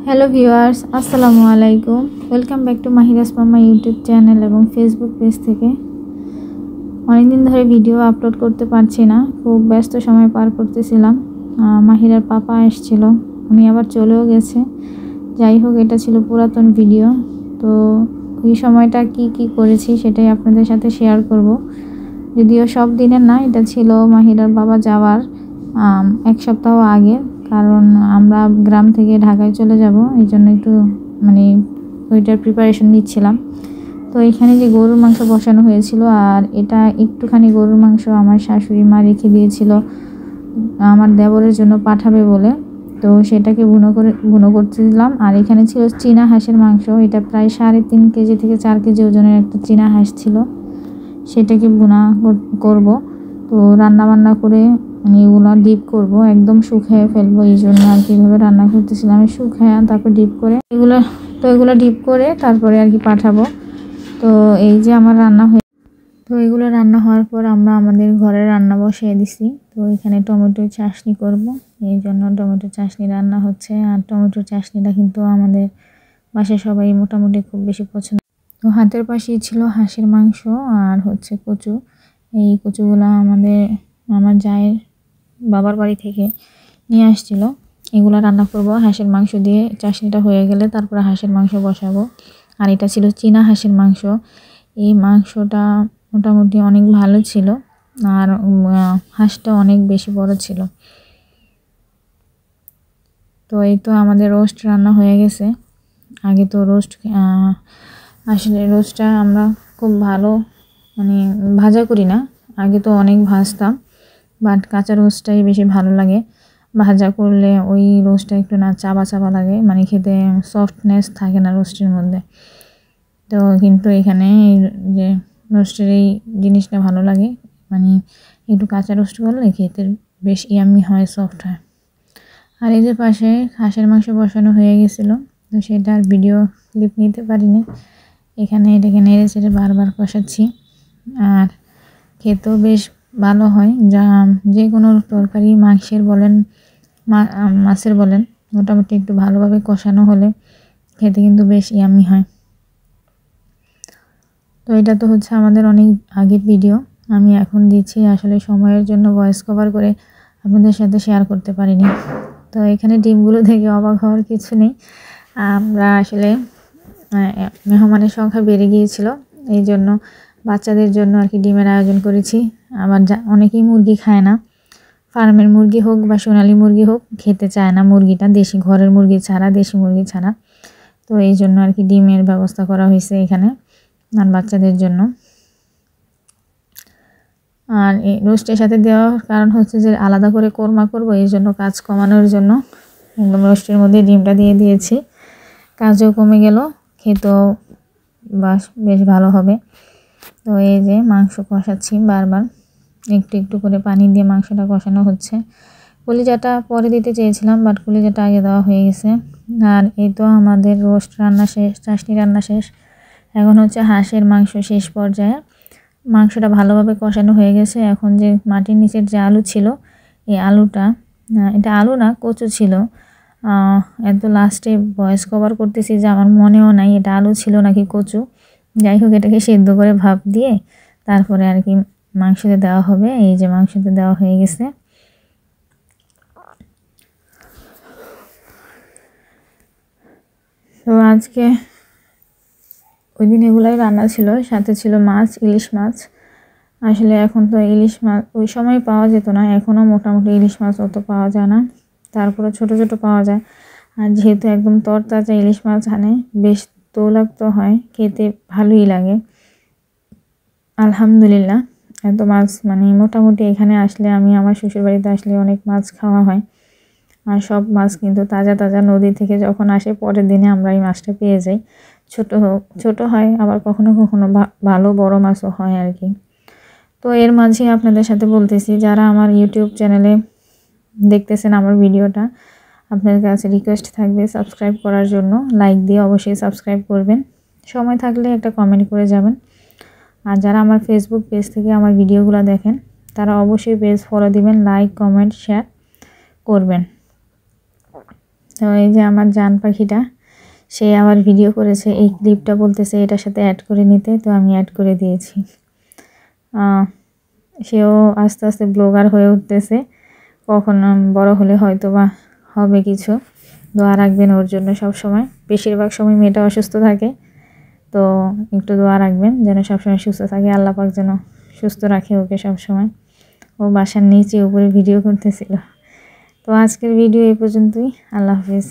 Hello viewers, আসসালামু আলাইকুম। Welcome back to মাহিরাস মামা ইউটিউব চ্যানেল এবং ফেসবুক পেজ থেকে। অনেকদিন ধরে ভিডিও আপলোড করতে পারছি না, খুব ব্যস্ত সময় পার করতেছিলাম। মাহিরার পাপা এসেছিল, উনি আবার চলেও গেছে। যাই হোক, এটা ছিল পুরাতন ভিডিও। তো এই সময়টা কি করেছি সেটাই আপনাদের সাথে শেয়ার করব। যদিও সব দিনের না, এটা ছিল মাহিরার বাবা যাওয়ার এক সপ্তাহ আগে, কারণ আমরা গ্রাম থেকে ঢাকায় চলে যাব, এই জন্য একটু ওইটার প্রিপারেশন নিচ্ছিলাম। তো এখানে যে গরুর মাংস বসানো হয়েছিল, আর এটা একটুখানি গরুর মাংস আমার শাশুড়ি মা রেখে দিয়েছিল আমার দেবরের জন্য পাঠাবে বলে। তো সেটাকে ভুনো করতেছিলাম। আর এখানে ছিল চীনা হাঁসের মাংস, এটা প্রায় 3.5 কেজি থেকে 4 কেজি ওজনের একটা চীনা হাঁস ছিল, সেটাকে ভুনা করব। তো রান্না করে এগুলো ডিপ করব, একদম শুকিয়ে ফেলবো, এই জন্য আর কি এভাবে রান্না করতেছিলাম। আমি শুকিয়ে তারপর ডিপ করে এগুলো ডিপ করে তারপরে আর কি পাঠাবো। তো এই যে আমার এগুলো রান্না হওয়ার পর আমরা আমাদের ঘরে রান্না বসিয়ে দিছি। তো এখানে টমেটো চাটনি করব, এই জন্য টমেটো চাটনি রান্না হচ্ছে। আর টমেটো চাটনিটা কিন্তু আমাদের বাসায় সবাই মোটামুটি খুব বেশি পছন্দ। তো হাতের পাশেই ছিল হাঁসের মাংস আর হচ্ছে কচু। এই কচুগুলো আমার জায়ের বাবার বাড়ি থেকে নিয়ে আসছিল। এগুলো রান্না করব হাঁসের মাংস দিয়ে। চাটনিটা হয়ে গেলে তারপরে হাঁসের মাংস বসাবো। আর এটা ছিল চীনা হাঁসের মাংস। এই মাংসটা মোটামুটি অনেক ভালো ছিল, আর হাঁসটা অনেক বেশি বড় ছিল। তো এই তো আমাদের রোস্ট রান্না হয়ে গেছে। আগে তো আসলে রোস্টটা আমরা খুব ভালো ভাজা করি না, আগে তো অনেক ভাজতাম, বাট কাঁচা রোস্টটাই বেশি ভালো লাগে। ভাজা করলে ওই রোস্টটা একটু না চাবা লাগে, খেতে সফটনেস থাকে না রোস্টের মধ্যে। তো কিন্তু এখানে যে রোস্টের এই জিনিসটা ভালো লাগে, একটু কাঁচা রোস্ট করলে খেতে বেশ ইয়াম্মি হয়, সফট হয়। আর এই যে পাশে হাঁসের মাংস বসানো হয়ে গেছিলো, তো সেটা আর ভিডিও ক্লিপ নিতে পারিনি। এখানে এটাকে নেড়ে চেড়ে বারবার কষাচ্ছি। আর খেতেও বেশ ভালো হয়, যে কোনো তরকারি মাংসের বলেন মাছের বলেন, মোটামুটি একটু ভালোভাবে কষানো হলে খেতে কিন্তু বেশ ইয়াম্মি হয়। তো এটা তো হচ্ছে আমাদের অনেক আগের ভিডিও, আমি এখন দিচ্ছি, আসলে সময়ের জন্য ভয়েস কভার করে আপনাদের সাথে শেয়ার করতে পারিনি। তো এখানে ডিমগুলো দেখে অবাক হওয়ার কিছু নেই, আমরা আসলে মেহমানের সংখ্যা বেড়ে গিয়েছিল, এই জন্য বাচ্চাদের জন্য আর কি ডিমের আয়োজন করেছি। আবার অনেকেই মুরগি খায় না, ফার্মের মুরগি হোক বা সোনালি মুরগি হোক, খেতে চায় না মুরগিটা, ঘরের মুরগি ছাড়া, দেশি মুরগি ছাড়া। তো এই জন্য আর কি ডিমের ব্যবস্থা করা হয়েছে এখানে আর বাচ্চাদের জন্য। আর এই রোস্টের সাথে দেওয়ার কারণ হচ্ছে যে আলাদা করে কোরমা করব, এই জন্য কাজ কমানোর জন্য একদম রোস্টের মধ্যে ডিমটা দিয়ে দিয়েছি। কাজও কমে গেল, খেতেও বেশ ভালো হবে। তো এই যে মাংস কষাচ্ছি, বারবার একটু করে পানি দিয়ে মাংসটা কষানো হচ্ছে। কলিজাটা পরে দিতে চেয়েছিলাম, বাট কলিজাটা আগে দেওয়া হয়ে গেছে। আর এই তো আমাদের রোস্ট রান্না শেষ, চাটনি রান্না শেষ, এখন হচ্ছে হাঁসের মাংস শেষ পর্যায়ে। মাংসটা ভালোভাবে কষানো হয়ে গেছে। এখন যে মাটির নিচের যে আলু ছিল, এই আলুটা, এটা আলু না, কচু ছিল। এত লাস্টে ভয়েস কভার করতেছি যে আমার মনেও নাই এটা আলু ছিল নাকি কচু। যাই হোক, এটাকে সেদ্ধ করে ভাপ দিয়ে তারপরে আর কি মাংসতে দেওয়া হবে। এই যে মাংসতে দেওয়া হয়ে গেছে। তো আজকে ওই দিন এগুলাই রান্না ছিল, সাথে ছিল মাছ, ইলিশ মাছ। আসলে এখন তো ইলিশ মাছ ওই সময় পাওয়া যেত না, এখনও মোটামুটি ইলিশ মাছ অত পাওয়া যায় না, তারপরে ছোট পাওয়া যায়। আর যেহেতু একদম তরতাজা ইলিশ মাছ আনে, বেশ তৈলাক্ত হয়, খেতে ভালোই লাগে আলহামদুলিল্লাহ। এত মাছ মোটামুটি এখানে আসলে, আমি আমার শ্বশুরবাড়িতে আসলে অনেক মাছ খাওয়া হয়। আর সব মাছ কিন্তু তাজা নদী থেকে যখন আসে, পরের দিনে আমরা এই মাছটা পেয়ে যাই। ছোট হয়, আবার কখনো ভালো বড় মাছও হয় আর কি। তো এর মাঝে আপনাদের সাথে বলতেছি, যারা আমার ইউটিউব চ্যানেলে দেখতেছেন আমার ভিডিওটা, আপনাদের কাছে রিকোয়েস্ট থাকবে সাবস্ক্রাইব করার জন্য। লাইক দিয়ে অবশ্যই সাবস্ক্রাইব করবেন, সময় থাকলে একটা কমেন্ট করে যাবেন। আর যারা আমার ফেসবুক পেজ থেকে আমার ভিডিওগুলো দেখেন, তারা অবশ্যই পেজ ফলো দিবেন, লাইক কমেন্ট শেয়ার করবেন। তো এই যে আমার জান পাখিটা, সে আবার ভিডিও করেছে, এই ক্লিপটা বলতেছে এটার সাথে অ্যাড করে নিতে, তো আমি অ্যাড করে দিয়েছি। সেও আস্তে আস্তে ব্লগার হয়ে উঠতেছে, কখন বড় হলে হয়তো বা হবে কিছু। দোয়া রাখবেন ওর জন্য সব সময়। বেশিরভাগ সময় মেয়েটা অসুস্থ থাকে, তো একটু দোয়া রাখবেন যেন সবসময় সুস্থ থাকে, আল্লাহ পাক যেন সুস্থ রাখে ওকে সব সময়। ও বাসার নিচে উপরে ভিডিও করতেছিল। তো আজকের ভিডিও এই পর্যন্তই। আল্লাহ হাফেজ।